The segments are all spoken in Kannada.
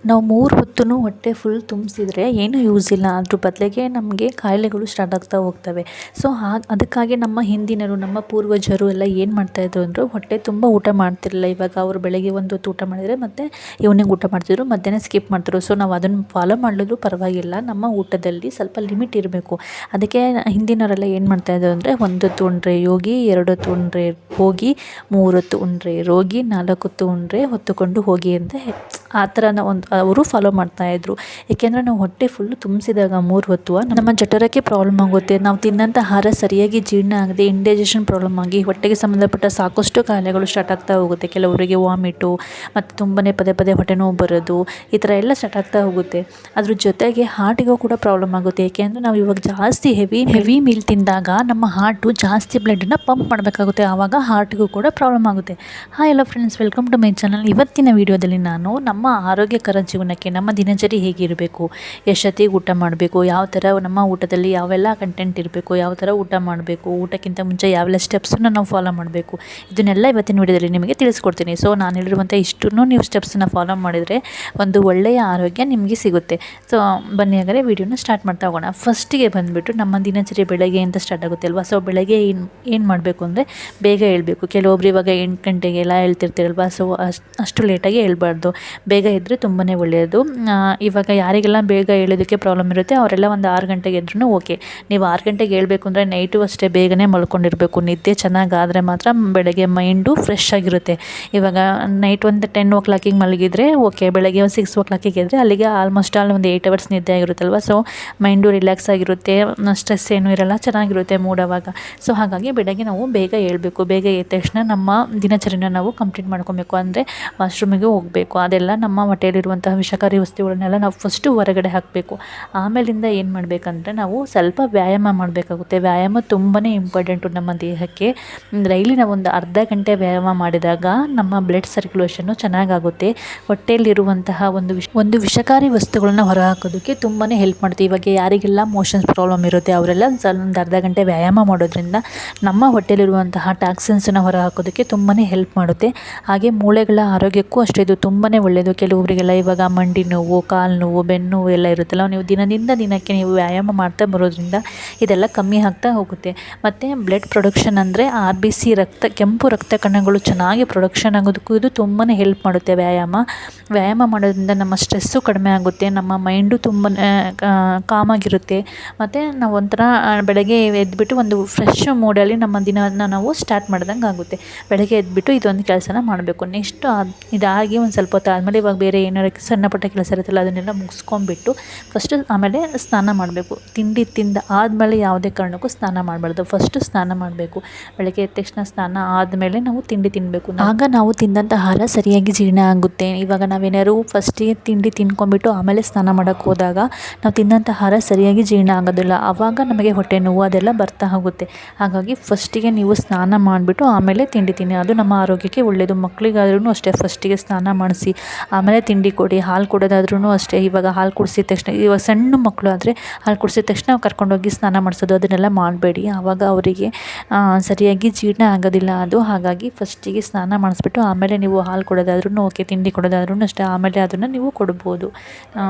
ನಾವು 3 ಹೊತ್ತೂ ಹೊಟ್ಟೆ ಫುಲ್ ತುಂಬಿಸಿದ್ರೆ ಏನೂ ಯೂಸ್ ಇಲ್ಲ. ಅದ್ರ ಬದಲಿಗೆ ನಮಗೆ ಕಾಯಿಲೆಗಳು ಸ್ಟಾರ್ಟ್ ಆಗ್ತಾ ಹೋಗ್ತವೆ. ಸೊ ಅದಕ್ಕಾಗಿ ನಮ್ಮ ಹಿಂದಿನರು, ನಮ್ಮ ಪೂರ್ವಜರು ಎಲ್ಲ ಏನು ಮಾಡ್ತಾಯಿದ್ರು ಅಂದರೆ ಹೊಟ್ಟೆ ತುಂಬ ಊಟ ಮಾಡ್ತಿರಲಿಲ್ಲ. ಇವಾಗ ಅವರು ಬೆಳಗ್ಗೆ ಒಂದು ಹೊತ್ತು ಊಟ ಮಾಡಿದರೆ ಮತ್ತು ಈವ್ನಿಂಗ್ ಊಟ ಮಾಡ್ತಿದ್ರು, ಮಧ್ಯಾಹ್ನ ಸ್ಕಿಪ್ ಮಾಡ್ತಿದ್ರು. ಸೊ ನಾವು ಅದನ್ನು ಫಾಲೋ ಮಾಡಿದ್ರು ಪರವಾಗಿಲ್ಲ. ನಮ್ಮ ಊಟದಲ್ಲಿ ಸ್ವಲ್ಪ ಲಿಮಿಟ್ ಇರಬೇಕು. ಅದಕ್ಕೆ ಹಿಂದಿನವರೆಲ್ಲ ಏನು ಮಾಡ್ತಾಯಿದ್ರು ಅಂದರೆ 1 ಹೊತ್ತು ಉಂಡ್ರೆ ಯೋಗಿ, 2 ಹೊತ್ತು ಉಂಡ್ರೆ ಭೋಗಿ, 3 ಹೊತ್ತು ಉಂಡ್ರೆ ರೋಗಿ, 4 ಹೊತ್ತು ಉಂಡ್ರೆ ಹೊತ್ತುಕೊಂಡು ಹೋಗಿ ಅಂತ ಆ ಥರನ ಒಂದು ಅವರು ಫಾಲೋ ಮಾಡ್ತಾಯಿದ್ರು. ಏಕೆಂದರೆ ನಾವು ಹೊಟ್ಟೆ ಫುಲ್ಲು ತುಂಬಿಸಿದಾಗ 3 ಹೊತ್ತು ನಮ್ಮ ಜಠರಕ್ಕೆ ಪ್ರಾಬ್ಲಮ್ ಆಗುತ್ತೆ. ನಾವು ತಿನ್ನೋಂಥ ಆಹಾರ ಸರಿಯಾಗಿ ಜೀರ್ಣ ಆಗದೆ ಇಂಡೈಜೆಷನ್ ಪ್ರಾಬ್ಲಮ್ ಆಗಿ ಹೊಟ್ಟೆಗೆ ಸಂಬಂಧಪಟ್ಟ ಸಾಕಷ್ಟು ಕಾಯಿಲೆಗಳು ಸ್ಟಾರ್ಟ್ ಆಗ್ತಾ ಹೋಗುತ್ತೆ. ಕೆಲವರಿಗೆ ವಾಮಿಟು ಮತ್ತು ತುಂಬಾ ಪದೇ ಪದೇ ಹೊಟ್ಟೆ ನೋವು ಬರೋದು, ಈ ಥರ ಎಲ್ಲ ಸ್ಟಾರ್ಟ್ ಆಗ್ತಾ ಹೋಗುತ್ತೆ. ಅದ್ರ ಜೊತೆಗೆ ಹಾರ್ಟಿಗೂ ಕೂಡ ಪ್ರಾಬ್ಲಮ್ ಆಗುತ್ತೆ. ಏಕೆಂದರೆ ನಾವು ಇವಾಗ ಜಾಸ್ತಿ ಹೆವಿ ಮೀಲ್ ತಿಂದಾಗ ನಮ್ಮ ಹಾರ್ಟು ಜಾಸ್ತಿ ಬ್ಲಡ್ಡನ್ನು ಪಂಪ್ ಮಾಡಬೇಕಾಗುತ್ತೆ. ಆವಾಗ ಹಾರ್ಟಿಗೂ ಕೂಡ ಪ್ರಾಬ್ಲಮ್ ಆಗುತ್ತೆ. Hi hello friends, welcome to my channel. ಇವತ್ತಿನ ವಿಡಿಯೋದಲ್ಲಿ ನಾನು ನಮ್ಮ ಆರೋಗ್ಯಕರ ಜೀವನಕ್ಕೆ ನಮ್ಮ ದಿನಚರಿ ಹೇಗಿರಬೇಕು, ಎಷ್ಟೊತ್ತಿಗೆ ಊಟ ಮಾಡಬೇಕು, ಯಾವ ಥರ ನಮ್ಮ ಊಟದಲ್ಲಿ ಯಾವೆಲ್ಲ ಕಂಟೆಂಟ್ ಇರಬೇಕು, ಯಾವ ಥರ ಊಟ ಮಾಡಬೇಕು, ಊಟಕ್ಕಿಂತ ಮುಂಚೆ ಯಾವೆಲ್ಲ ಸ್ಟೆಪ್ಸನ್ನು ನಾವು ಫಾಲೋ ಮಾಡಬೇಕು, ಇದನ್ನೆಲ್ಲ ಇವತ್ತಿನ ವಿಡಿಯೋದಲ್ಲಿ ನಿಮಗೆ ತಿಳಿಸ್ಕೊಡ್ತೀನಿ. ಸೊ ನಾನು ಹೇಳಿರುವಂಥ ಇಷ್ಟನ್ನು ನೀವು ಸ್ಟೆಪ್ಸನ್ನು ಫಾಲೋ ಮಾಡಿದರೆ ಒಂದು ಒಳ್ಳೆಯ ಆರೋಗ್ಯ ನಿಮಗೆ ಸಿಗುತ್ತೆ. ಸೊ ಬನ್ನಿ ಹಾಗಾದರೆ ವಿಡಿಯೋನ ಸ್ಟಾರ್ಟ್ ಮಾಡ್ತಾ ಹೋಗೋಣ. ಫಸ್ಟಿಗೆ ಬಂದುಬಿಟ್ಟು ನಮ್ಮ ದಿನಚರಿ ಬೆಳಗ್ಗೆಯಿಂದ ಸ್ಟಾರ್ಟ್ ಆಗುತ್ತೆ ಅಲ್ವಾ. ಸೊ ಬೆಳಗ್ಗೆ ಏನು ಮಾಡಬೇಕು ಅಂದರೆ ಬೇಗ ಏಳಬೇಕು. ಕೆಲವೊಬ್ರು ಇವಾಗ 8 ಗಂಟೆಗೆಲ್ಲ ಹೇಳ್ತಿರ್ತೀರಲ್ವ. ಸೊ ಅಷ್ಟು ಲೇಟಾಗಿ ಹೇಳ್ಬಾರ್ದು, ಬೇಗ ಇದ್ದರೆ ತುಂಬಾ ಒಳ್ಳೆಯದು. ಇವಾಗ ಯಾರಿಗೆಲ್ಲ ಬೇಗ ಏಳೋದಕ್ಕೆ ಪ್ರಾಬ್ಲಮ್ ಇರುತ್ತೆ ಅವರೆಲ್ಲ ಒಂದು 6 ಗಂಟೆಗೆ ಎದ್ರೂ ಓಕೆ. ನೀವು 6 ಗಂಟೆಗೆ ಏಳಬೇಕು ಅಂದರೆ ನೈಟು ಅಷ್ಟೇ ಬೇಗನೆ ಮಲ್ಕೊಂಡಿರಬೇಕು. ನಿದ್ದೆ ಚೆನ್ನಾಗಾದರೆ ಮಾತ್ರ ಬೆಳಗ್ಗೆ ಮೈಂಡು ಫ್ರೆಶ್ ಆಗಿರುತ್ತೆ. ಇವಾಗ ನೈಟ್ ಒಂದು 10 ಓ ಕ್ಲಾಕಿಗೆ ಮಲಗಿದರೆ ಓಕೆ, ಬೆಳಗ್ಗೆ ಒಂದು 6 ಓ ಕ್ಲಾಕಿಗೆ ಎದ್ದರೆ ಅಲ್ಲಿಗೆ ಆಲ್ಮೋಸ್ಟ್ ಒಂದು 8 ಅವರ್ಸ್ ನಿದ್ದೆ ಆಗಿರುತ್ತಲ್ವ. ಸೊ ಮೈಂಡು ರಿಲ್ಯಾಕ್ಸ್ ಆಗಿರುತ್ತೆ, ಸ್ಟ್ರೆಸ್ ಏನೂ ಇರೋಲ್ಲ, ಚೆನ್ನಾಗಿರುತ್ತೆ ಮೂಡ್ ಆವಾಗ. ಸೊ ಹಾಗಾಗಿ ಬೆಳಗ್ಗೆ ನಾವು ಬೇಗ ಏಳಬೇಕು. ಬೇಗ ಎದ್ದ ತಕ್ಷಣ ನಮ್ಮ ದಿನಚರಿನ ನಾವು ಕಂಪ್ಲೀಟ್ ಮಾಡ್ಕೊಬೇಕು. ಅಂದರೆ ವಾಶ್ರೂಮಿಗೆ ಹೋಗಬೇಕು. ಅದೆಲ್ಲ ನಮ್ಮ ಹೊಟ್ಟೆಯಲ್ಲಿರುವಂತಹ ವಿಷಕಾರಿ ವಸ್ತುಗಳನ್ನೆಲ್ಲ ನಾವು ಫಸ್ಟು ಹೊರಗಡೆ ಹಾಕಬೇಕು. ಆಮೇಲಿಂದ ಏನು ಮಾಡಬೇಕಂದ್ರೆ ನಾವು ಸ್ವಲ್ಪ ವ್ಯಾಯಾಮ ಮಾಡಬೇಕಾಗುತ್ತೆ. ವ್ಯಾಯಾಮ ತುಂಬಾ ಇಂಪಾರ್ಟೆಂಟು ನಮ್ಮ ದೇಹಕ್ಕೆ. ಡೈಲಿ ನಾವು ಒಂದು ಅರ್ಧ ಗಂಟೆ ವ್ಯಾಯಾಮ ಮಾಡಿದಾಗ ನಮ್ಮ ಬ್ಲಡ್ ಸರ್ಕ್ಯುಲೇಷನ್ನು ಚೆನ್ನಾಗಾಗುತ್ತೆ. ಹೊಟ್ಟೆಯಲ್ಲಿರುವಂತಹ ಒಂದು ವಿಷಕಾರಿ ವಸ್ತುಗಳನ್ನ ಹೊರಹಾಕೋದಕ್ಕೆ ತುಂಬಾ ಹೆಲ್ಪ್ ಮಾಡುತ್ತೆ. ಇವಾಗ ಯಾರಿಗೆಲ್ಲ ಮೋಷನ್ಸ್ ಪ್ರಾಬ್ಲಮ್ ಇರುತ್ತೆ ಅವರೆಲ್ಲ ಒಂದು ಅರ್ಧ ಗಂಟೆ ವ್ಯಾಯಾಮ ಮಾಡೋದ್ರಿಂದ ನಮ್ಮ ಹೊಟ್ಟೆಯಲ್ಲಿರುವಂತಹ ಟಾಕ್ಸಿನ್ಸನ್ನು ಹೊರಹಾಕೋದಕ್ಕೆ ತುಂಬಾ ಹೆಲ್ಪ್ ಮಾಡುತ್ತೆ. ಹಾಗೆ ಮೂಳೆಗಳ ಆರೋಗ್ಯಕ್ಕೂ ಅಷ್ಟೇ ಇದು ತುಂಬಾ ಒಳ್ಳೆಯದು. ಕೆಲವೊಬ್ಬರಿಗೆಲ್ಲ ಇವಾಗ ಮಂಡಿ ನೋವು, ಕಾಲು ನೋವು, ಬೆನ್ನು ನೋವು ಎಲ್ಲ ಇರುತ್ತಲ್ಲ, ನೀವು ದಿನದಿಂದ ದಿನಕ್ಕೆ ನೀವು ವ್ಯಾಯಾಮ ಮಾಡ್ತಾ ಬರೋದ್ರಿಂದ ಇದೆಲ್ಲ ಕಮ್ಮಿ ಆಗ್ತಾ ಹೋಗುತ್ತೆ. ಮತ್ತು ಬ್ಲಡ್ ಪ್ರೊಡಕ್ಷನ್ ಅಂದರೆ RBC ಕೆಂಪು ರಕ್ತ ಕಣಗಳು ಚೆನ್ನಾಗಿ ಪ್ರೊಡಕ್ಷನ್ ಆಗೋದಕ್ಕೂ ಇದು ತುಂಬಾ ಹೆಲ್ಪ್ ಮಾಡುತ್ತೆ. ವ್ಯಾಯಾಮ ಮಾಡೋದ್ರಿಂದ ನಮ್ಮ ಸ್ಟ್ರೆಸ್ಸು ಕಡಿಮೆ ಆಗುತ್ತೆ, ನಮ್ಮ ಮೈಂಡು ತುಂಬ ಕಾಮಾಗಿರುತ್ತೆ. ಮತ್ತು ನಾವು ಒಂಥರ ಬೆಳಗ್ಗೆ ಎದ್ದುಬಿಟ್ಟು ಒಂದು ಫ್ರೆಶ್ ಮೂಡಲ್ಲಿ ನಮ್ಮ ದಿನವನ್ನು ನಾವು ಸ್ಟಾರ್ಟ್ ಮಾಡ್ದಂಗೆ ಆಗುತ್ತೆ. ಬೆಳಗ್ಗೆ ಎದ್ದುಬಿಟ್ಟು ಇದೊಂದು ಕೆಲಸನ ಮಾಡಬೇಕು. ನೆಕ್ಸ್ಟು ಇದಾಗಿ ಒಂದು ಸ್ವಲ್ಪ ಹೊತ್ತು ಆದಮೇಲೆ ಇವಾಗ ಬೇರೆ ಏನಾರು ಸಣ್ಣ ಪುಟ್ಟ ಕೆಲಸ ಇರುತ್ತಲ್ಲ ಅದನ್ನೆಲ್ಲ ಮುಗಿಸ್ಕೊಂಡ್ಬಿಟ್ಟು ಫಸ್ಟು ಆಮೇಲೆ ಸ್ನಾನ ಮಾಡಬೇಕು. ತಿಂಡಿ ತಿಂದ ಆದಮೇಲೆ ಯಾವುದೇ ಕಾರಣಕ್ಕೂ ಸ್ನಾನ ಮಾಡಬಾರ್ದು. ಫಸ್ಟು ಸ್ನಾನ ಮಾಡಬೇಕು. ಬೆಳಗ್ಗೆ ಎದ್ದ ತಕ್ಷಣ ಸ್ನಾನ ಆದಮೇಲೆ ನಾವು ತಿಂಡಿ ತಿನ್ನಬೇಕು. ಆಗ ನಾವು ತಿಂದಂಥ ಆಹಾರ ಸರಿಯಾಗಿ ಜೀರ್ಣ ಆಗುತ್ತೆ. ಇವಾಗ ನಾವೇನಾದ್ರು ಫಸ್ಟಿಗೆ ತಿಂಡಿ ತಿನ್ಕೊಂಡ್ಬಿಟ್ಟು ಆಮೇಲೆ ಸ್ನಾನ ಮಾಡೋಕ್ಕೆ ಹೋದಾಗ ನಾವು ತಿಂದಂಥ ಆಹಾರ ಸರಿಯಾಗಿ ಜೀರ್ಣ ಆಗೋದಿಲ್ಲ. ಆವಾಗ ನಮಗೆ ಹೊಟ್ಟೆ ನೋವು ಅದೆಲ್ಲ ಬರ್ತಾ ಹೋಗುತ್ತೆ. ಹಾಗಾಗಿ ಫಸ್ಟಿಗೆ ನೀವು ಸ್ನಾನ ಮಾಡಿಬಿಟ್ಟು ಆಮೇಲೆ ತಿಂಡಿ ತಿನ್ನಿ, ಅದು ನಮ್ಮ ಆರೋಗ್ಯಕ್ಕೆ ಒಳ್ಳೆಯದು. ಮಕ್ಕಳಿಗಾದ್ರೂ ಅಷ್ಟೇ ಫಸ್ಟಿಗೆ ಸ್ನಾನ ಮಾಡಿಸಿ ಆಮೇಲೆ ತಿಂಡಿ ಕೊಡಿ. ಹಾಲು ಕೊಡೋದಾದ್ರೂ ಅಷ್ಟೇ. ಇವಾಗ ಹಾಲು ಕುಡಿಸಿದ ತಕ್ಷಣ, ಇವಾಗ ಸಣ್ಣ ಮಕ್ಕಳು ಆದರೆ ಹಾಲು ಕುಡಿಸಿದ ತಕ್ಷಣ ಕರ್ಕೊಂಡೋಗಿ ಸ್ನಾನ ಮಾಡಿಸೋದು ಅದನ್ನೆಲ್ಲ ಮಾಡಬೇಡಿ. ಆವಾಗ ಅವರಿಗೆ ಸರಿಯಾಗಿ ಜೀರ್ಣ ಆಗೋದಿಲ್ಲ ಅದು. ಹಾಗಾಗಿ ಫಸ್ಟಿಗೆ ಸ್ನಾನ ಮಾಡಿಸ್ಬಿಟ್ಟು ಆಮೇಲೆ ನೀವು ಹಾಲು ಕೊಡೋದಾದ್ರೂ ಓಕೆ, ತಿಂಡಿ ಕೊಡೋದಾದ್ರೂ ಅಷ್ಟೇ, ಆಮೇಲೆ ಅದನ್ನು ನೀವು ಕೊಡ್ಬೋದು.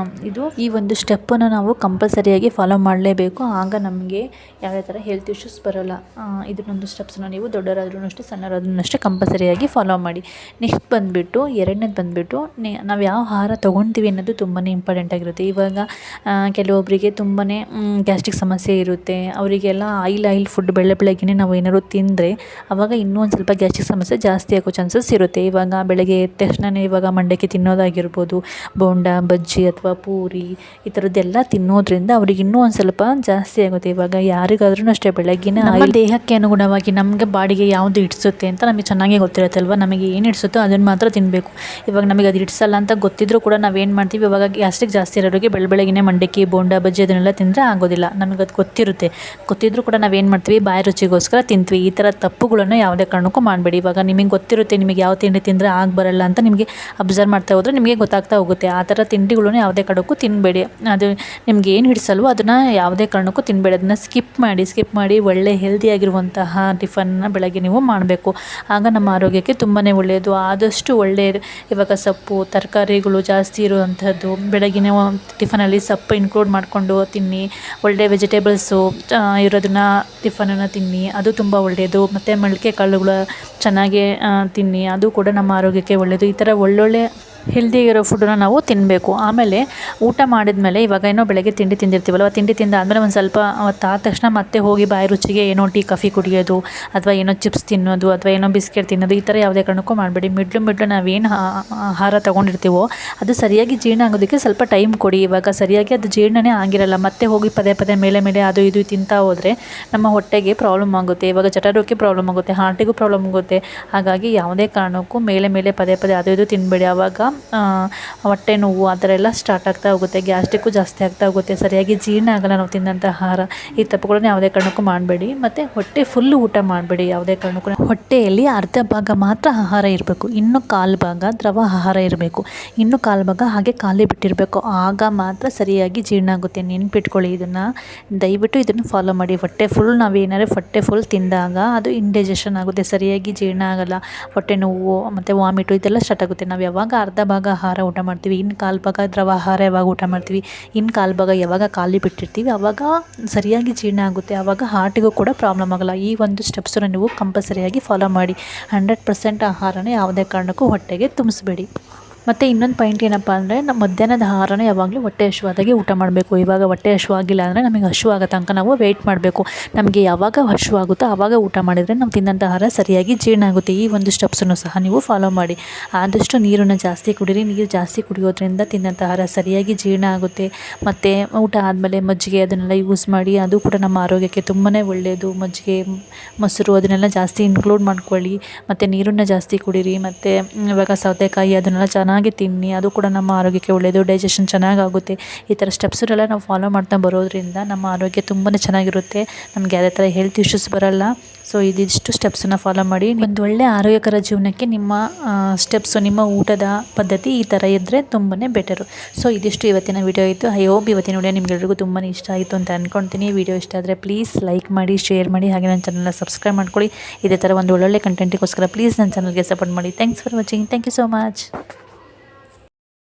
ಈ ಒಂದು ಸ್ಟೆಪ್ಪನ್ನು ನಾವು ಕಂಪಲ್ಸರಿಯಾಗಿ ಫಾಲೋ ಮಾಡಲೇಬೇಕು. ಆಗ ನಮಗೆ ಯಾವುದೇ ಥರ ಹೆಲ್ತ್ ಇಶ್ಯೂಸ್ ಬರೋಲ್ಲ. ಇದನ್ನೊಂದು ಸ್ಟೆಪ್ಸನ್ನು ನೀವು ದೊಡ್ಡವರಾದ್ರೂ ಅಷ್ಟೇ ಸಣ್ಣವರಾದ್ರೂ ಅಷ್ಟೇ ಕಂಪಲ್ಸರಿಯಾಗಿ ಫಾಲೋ ಮಾಡಿ. ನೆಕ್ಸ್ಟ್ ಬಂದುಬಿಟ್ಟು ಎರಡನೇದು ಬಂದುಬಿಟ್ಟು ನಾವು ಯಾವ ಆಹಾರ ತೊಗೊಳ್ತೀವಿ ಅನ್ನೋದು ತುಂಬಾ ಇಂಪಾರ್ಟೆಂಟ್ ಆಗಿರುತ್ತೆ. ಇವಾಗ ಕೆಲವೊಬ್ಬರಿಗೆ ತುಂಬಾ ಗ್ಯಾಸ್ಟ್ರಿಕ್ ಸಮಸ್ಯೆ ಇರುತ್ತೆ. ಅವರಿಗೆಲ್ಲ ಆಯಿಲ್ ಫುಡ್ ಬೆಳಗ್ಗೆನೇ ನಾವು ಏನಾದ್ರು ತಿಂದರೆ ಆವಾಗ ಇನ್ನೂ ಒಂದು ಸ್ವಲ್ಪ ಗ್ಯಾಸ್ಟ್ರಿಕ್ ಸಮಸ್ಯೆ ಜಾಸ್ತಿ ಆಗೋ ಚಾನ್ಸಸ್ ಇರುತ್ತೆ. ಇವಾಗ ಬೆಳಗ್ಗೆ ಎದ್ದ ತಕ್ಷಣವೇ ಇವಾಗ ಮಂಡಕ್ಕಿ ತಿನ್ನೋದಾಗಿರ್ಬೋದು, ಬೋಂಡ, ಬಜ್ಜಿ ಅಥವಾ ಪೂರಿ ಈ ಥರದ್ದೆಲ್ಲ ತಿನ್ನೋದ್ರಿಂದ ಅವ್ರಿಗೆ ಇನ್ನೂ ಒಂದು ಸ್ವಲ್ಪ ಜಾಸ್ತಿ ಆಗುತ್ತೆ. ಇವಾಗ ಯಾರಿಗಾದ್ರೂ ಅಷ್ಟೇ ಬೆಳಗ್ಗಿನ ನಮ್ಮ ದೇಹಕ್ಕೆ ಅನುಗುಣವಾಗಿ ನಮಗೆ ಬಾಡಿಗೆ ಯಾವುದು ಇಡಿಸುತ್ತೆ ಅಂತ ನಮಗೆ ಚೆನ್ನಾಗೇ ಗೊತ್ತಿರುತ್ತಲ್ವ. ನಮಗೆ ಏನು ಇಡಿಸುತ್ತೋ ಅದನ್ನು ಮಾತ್ರ ತಿನ್ನಬೇಕು. ಇವಾಗ ನಮಗೆ ಅದು ಇಡಿಸಲ್ಲ ಅಂತ ಗೊತ್ತಿದ್ರೂ ಕೂಡ ನಾವೇನು ಮಾಡ್ತೀವಿ, ಇವಾಗ ಗ್ಯಾಸ್ಟ್ರಿಕ್ ಜಾಸ್ತಿ ಇರೋರಿಗೆ ಬೆಳಗ್ಗೆನೇ ಮಂಡಕ್ಕಿ, ಬೋಂಡ, ಬಜ್ಜಿ ಅದನ್ನೆಲ್ಲ ತಿಂದರೆ ಆಗೋದಿಲ್ಲ. ನಮಗೆ ಅದು ಗೊತ್ತಿದ್ರೂ ಕೂಡ ನಾವೇನು ಮಾಡ್ತೀವಿ, ಬಾಯಿ ರುಚಿಗೋಸ್ಕರ ತಿಂತೀವಿ. ಈ ಥರ ತಪ್ಪುಗಳನ್ನು ಯಾವುದೇ ಕಾರಣಕ್ಕೂ ಮಾಡಬೇಡಿ. ಇವಾಗ ನಿಮಗೆ ಗೊತ್ತಿರುತ್ತೆ ನಿಮಗೆ ಯಾವ ತಿಂಡಿ ತಿಂದರೆ ಬರಲ್ಲ ಅಂತ ನಿಮಗೆ ಅಬ್ಸರ್ವ್ ಮಾಡ್ತಾ ಹೋದರೆ ನಿಮಗೆ ಗೊತ್ತಾಗ್ತಾ ಹೋಗುತ್ತೆ. ಆ ಥರ ತಿಂಡಿಗಳನ್ನು ಯಾವುದೇ ಕಾರಣಕ್ಕೂ ತಿನ್ನಬೇಡಿ. ಅದು ನಿಮ್ಗೆ ಏನು ಹಿಡಿಸಲ್ವೋ ಅದನ್ನು ಯಾವುದೇ ಕಾರಣಕ್ಕೂ ತಿನ್ನಬೇಡಿ. ಅದನ್ನು ಸ್ಕಿಪ್ ಮಾಡಿ ಒಳ್ಳೆ ಹೆಲ್ದಿಯಾಗಿರುವಂತಹ ಟಿಫನ್ನ ಬೆಳಗ್ಗೆ ನೀವು ಮಾಡಬೇಕು. ಆಗ ನಮ್ಮ ಆರೋಗ್ಯಕ್ಕೆ ತುಂಬಾ ಒಳ್ಳೆಯದು. ಆದಷ್ಟು ಒಳ್ಳೆಯದು. ಇವಾಗ ಸೊಪ್ಪು, ತರಕಾರಿಗಳು ಜಾಸ್ತಿ ಇರುವಂಥದ್ದು. ಬೆಳಗಿನ ಟಿಫನಲ್ಲಿ ಸೊಪ್ಪು ಇನ್ಕ್ಲೂಡ್ ಮಾಡಿಕೊಂಡು ತಿನ್ನಿ. ಒಳ್ಳೆ ವೆಜಿಟೇಬಲ್ಸು ಇರೋದನ್ನು ಟಿಫನನ್ನು ತಿನ್ನಿ, ಅದು ತುಂಬ ಒಳ್ಳೆಯದು. ಮತ್ತು ಮೊಳಕೆ ಕಾಳುಗಳು ಚೆನ್ನಾಗಿ ತಿನ್ನಿ, ಅದು ಕೂಡ ನಮ್ಮ ಆರೋಗ್ಯಕ್ಕೆ ಒಳ್ಳೆಯದು. ಈ ಥರ ಒಳ್ಳೊಳ್ಳೆ ಹೆಲ್ದಿ ಇರೋ ಫುಡ್ಡನ್ನ ನಾವು ತಿನ್ನಬೇಕು. ಆಮೇಲೆ ಊಟ ಮಾಡಿದ್ಮೇಲೆ ಇವಾಗ ಏನೋ ಬೆಳಗ್ಗೆ ತಿಂಡಿ ತಿಂದಿರ್ತೀವಲ್ವ, ತಿಂಡಿ ತಿಂದಾದಮೇಲೆ ಒಂದು ಸ್ವಲ್ಪ ಹೊತ್ತಾದ ತಕ್ಷಣ ಮತ್ತೆ ಹೋಗಿ ಬಾಯಿ ರುಚಿಗೆ ಏನೋ ಟೀ ಕಾಫಿ ಕುಡಿಯೋದು, ಅಥವಾ ಏನೋ ಚಿಪ್ಸ್ ತಿನ್ನೋದು, ಅಥವಾ ಏನೋ ಬಿಸ್ಕೆಟ್ ತಿನ್ನೋದು, ಈ ಥರ ಯಾವುದೇ ಕಾರಣಕ್ಕೂ ಮಾಡಬೇಡಿ. ಮಿಡ್ಲು ನಾವೇನು ಆಹಾರ ತೊಗೊಂಡಿರ್ತೀವೋ ಅದು ಸರಿಯಾಗಿ ಜೀರ್ಣ ಆಗೋದಕ್ಕೆ ಸ್ವಲ್ಪ ಟೈಮ್ ಕೊಡಿ. ಇವಾಗ ಸರಿಯಾಗಿ ಅದು ಜೀರ್ಣನೇ ಆಗಿರಲ್ಲ, ಮತ್ತೆ ಹೋಗಿ ಪದೇ ಮೇಲೆ ಅದು ಇದು ತಿಂತಾ ಹೋದರೆ ನಮ್ಮ ಹೊಟ್ಟೆಗೆ ಪ್ರಾಬ್ಲಮ್ ಆಗುತ್ತೆ. ಇವಾಗ ಜಠರಕ್ಕೆ ಪ್ರಾಬ್ಲಮ್ ಆಗುತ್ತೆ, ಹಾರ್ಟಿಗೂ ಪ್ರಾಬ್ಲಮ್ ಆಗುತ್ತೆ. ಹಾಗಾಗಿ ಯಾವುದೇ ಕಾರಣಕ್ಕೂ ಮೇಲೆ ಪದೇ ಅದು ಇದು ತಿನ್ನಬೇಡಿ. ಆವಾಗ ಹೊಟ್ಟೆ ನೋವು ಆ ಥರ ಎಲ್ಲ ಸ್ಟಾರ್ಟ್ ಆಗ್ತಾ ಹೋಗುತ್ತೆ, ಗ್ಯಾಸ್ಟ್ರಿಕ್ಕು ಜಾಸ್ತಿ ಆಗ್ತಾ ಹೋಗುತ್ತೆ, ಸರಿಯಾಗಿ ಜೀರ್ಣ ಆಗಲ್ಲ ನಾವು ತಿನ್ನಂಥ ಆಹಾರ. ಈ ತಪ್ಪುಗಳನ್ನ ಯಾವುದೇ ಕಾರಣಕ್ಕೂ ಮಾಡಬೇಡಿ. ಮತ್ತು ಹೊಟ್ಟೆ ಫುಲ್ಲು ಊಟ ಮಾಡಬೇಡಿ ಯಾವುದೇ ಕಾರಣಕ್ಕೂ. ಹೊಟ್ಟೆಯಲ್ಲಿ ಅರ್ಧ ಭಾಗ ಮಾತ್ರ ಆಹಾರ ಇರಬೇಕು, ಇನ್ನು ಕಾಲು ಭಾಗ ದ್ರವ ಆಹಾರ ಇರಬೇಕು, ಇನ್ನು ಕಾಲು ಭಾಗ ಹಾಗೆ ಖಾಲಿ ಬಿಟ್ಟಿರಬೇಕು. ಆಗ ಮಾತ್ರ ಸರಿಯಾಗಿ ಜೀರ್ಣ ಆಗುತ್ತೆ. ನೆನ್ಪಿಟ್ಕೊಳ್ಳಿ, ದಯವಿಟ್ಟು ಇದನ್ನು ಫಾಲೋ ಮಾಡಿ. ಹೊಟ್ಟೆ ಫುಲ್ ನಾವೇನಾದ್ರು ಹೊಟ್ಟೆ ಫುಲ್ ತಿಂದಾಗ ಅದು ಇಂಡೈಜೆಷನ್ ಆಗುತ್ತೆ, ಸರಿಯಾಗಿ ಜೀರ್ಣ ಆಗಲ್ಲ, ಹೊಟ್ಟೆ ನೋವು ಮತ್ತು ವಾಮಿಟು ಇದೆಲ್ಲ ಸ್ಟಾರ್ಟ್ ಆಗುತ್ತೆ. ನಾವು ಯಾವಾಗ ಅರ್ಧ ಭಾಗ ಆಹಾರ ಊಟ ಮಾಡ್ತೀವಿ, ಇನ್ನು ಕಾಲು ಭಾಗ ದ್ರವ ಆಹಾರ ಯಾವಾಗ ಊಟ ಮಾಡ್ತೀವಿ, ಇನ್ನು ಕಾಲು ಭಾಗ ಯಾವಾಗ ಖಾಲಿ ಬಿಟ್ಟಿರ್ತೀವಿ ಆವಾಗ ಸರಿಯಾಗಿ ಜೀರ್ಣ ಆಗುತ್ತೆ. ಆವಾಗ ಹಾರ್ಟಿಗೂ ಕೂಡ ಪ್ರಾಬ್ಲಮ್ ಆಗೋಲ್ಲ. ಈ ಒಂದು ಸ್ಟೆಪ್ಸನ್ನು ನೀವು ಕಂಪಲ್ಸರಿಯಾಗಿ ಫಾಲೋ ಮಾಡಿ. 100% ಆಹಾರನ ಯಾವುದೇ ಕಾರಣಕ್ಕೂ ಹೊಟ್ಟೆಗೆ ತುಂಬಿಸ್ಬೇಡಿ. ಮತ್ತು ಇನ್ನೊಂದು ಪಾಯಿಂಟ್ ಏನಪ್ಪ ಅಂದರೆ, ನಮ್ಮ ಮಧ್ಯಾಹ್ನದ ಆಹಾರನ ಯಾವಾಗಲೂ ಹೊಟ್ಟೆ ಹಸಿವಾದಾಗೆ ಊಟ ಮಾಡಬೇಕು. ಇವಾಗ ಹೊಟ್ಟೆ ಹಸಿವಾಗಿಲ್ಲ ಅಂದರೆ ನಮಗೆ ಹಸಿವಾಗೋ ತನಕ ನಾವು ವೆಯ್ಟ್ ಮಾಡಬೇಕು. ನಮಗೆ ಯಾವಾಗ ಹಸಿವಾಗುತ್ತೋ ಆವಾಗ ಊಟ ಮಾಡಿದರೆ ನಾವು ತಿನ್ನಂಥ ಆಹಾರ ಸರಿಯಾಗಿ ಜೀರ್ಣ ಆಗುತ್ತೆ. ಈ ಒಂದು ಸ್ಟೆಪ್ಸನ್ನು ಸಹ ನೀವು ಫಾಲೋ ಮಾಡಿ. ಆದಷ್ಟು ನೀರನ್ನು ಜಾಸ್ತಿ ಕುಡೀರಿ. ನೀರು ಜಾಸ್ತಿ ಕುಡಿಯೋದ್ರಿಂದ ತಿನ್ನಂಥ ಆಹಾರ ಸರಿಯಾಗಿ ಜೀರ್ಣ ಆಗುತ್ತೆ. ಮತ್ತು ಊಟ ಆದಮೇಲೆ ಮಜ್ಜಿಗೆ ಅದನ್ನೆಲ್ಲ ಯೂಸ್ ಮಾಡಿ, ಅದು ಕೂಡ ನಮ್ಮ ಆರೋಗ್ಯಕ್ಕೆ ತುಂಬಾ ಒಳ್ಳೆಯದು. ಮಜ್ಜಿಗೆ, ಮೊಸರು ಅದನ್ನೆಲ್ಲ ಜಾಸ್ತಿ ಇನ್ಕ್ಲೂಡ್ ಮಾಡ್ಕೊಳ್ಳಿ. ಮತ್ತು ನೀರನ್ನು ಜಾಸ್ತಿ ಕುಡೀರಿ. ಮತ್ತು ಇವಾಗ ಸೌತೆಕಾಯಿ ಅದನ್ನೆಲ್ಲ ಚೆನ್ನಾಗಿ ತಿನ್ನಿ, ಅದು ಕೂಡ ನಮ್ಮ ಆರೋಗ್ಯಕ್ಕೆ ಒಳ್ಳೆಯದು. ಡೈಜೆಷನ್ ಚೆನ್ನಾಗಾಗುತ್ತೆ. ಈ ಥರ ಸ್ಟೆಪ್ಸನ್ನೆಲ್ಲ ನಾವು ಫಾಲೋ ಮಾಡ್ತಾ ಬರೋದ್ರಿಂದ ನಮ್ಮ ಆರೋಗ್ಯ ತುಂಬಾ ಚೆನ್ನಾಗಿರುತ್ತೆ. ನಮಗೆ ಯಾವುದೇ ಥರ ಹೆಲ್ತ್ ಇಶ್ಯೂಸ್ ಬರೋಲ್ಲ. ಸೊ ಇದಿಷ್ಟು ಸ್ಟೆಪ್ಸನ್ನು ಫಾಲೋ ಮಾಡಿ. ಒಂದು ಒಳ್ಳೆಯ ಆರೋಗ್ಯಕರ ಜೀವನಕ್ಕೆ ನಿಮ್ಮ ಸ್ಟೆಪ್ಸು, ನಿಮ್ಮ ಊಟದ ಪದ್ಧತಿ ಈ ಥರ ಇದ್ದರೆ ತುಂಬಾ ಬೆಟರು. ಸೊ ಇದಿಷ್ಟು ಇವತ್ತಿನ ವಿಡಿಯೋ ಇತ್ತು. ಐ ಹೋಪ್ ಇವತ್ತಿನ ವಿಡಿಯೋ ನಿಮಗೆಲ್ಲರಿಗೂ ತುಂಬಾ ಇಷ್ಟ ಆಯಿತು ಅಂತ ಅಂದ್ಕೊಳ್ತೀನಿ. ವಿಡಿಯೋ ಇಷ್ಟ ಆದರೆ ಪ್ಲೀಸ್ ಲೈಕ್ ಮಾಡಿ, ಶೇರ್ ಮಾಡಿ, ಹಾಗೆ ನನ್ನ ಚಾನಲ್ನ ಸಬ್ಸ್ಕ್ರೈಬ್ ಮಾಡ್ಕೊಳ್ಳಿ. ಇದೇ ಥರ ಒಂದು ಒಳ್ಳೊಳ್ಳೆ ಕಂಟೆಂಟಿಗೋಸ್ಕರ ಪ್ಲೀಸ್ ನನ್ನ ಚಾನಲ್ಗೆ ಸಪೋರ್ಟ್ ಮಾಡಿ. Thanks for watching. Thank you so much.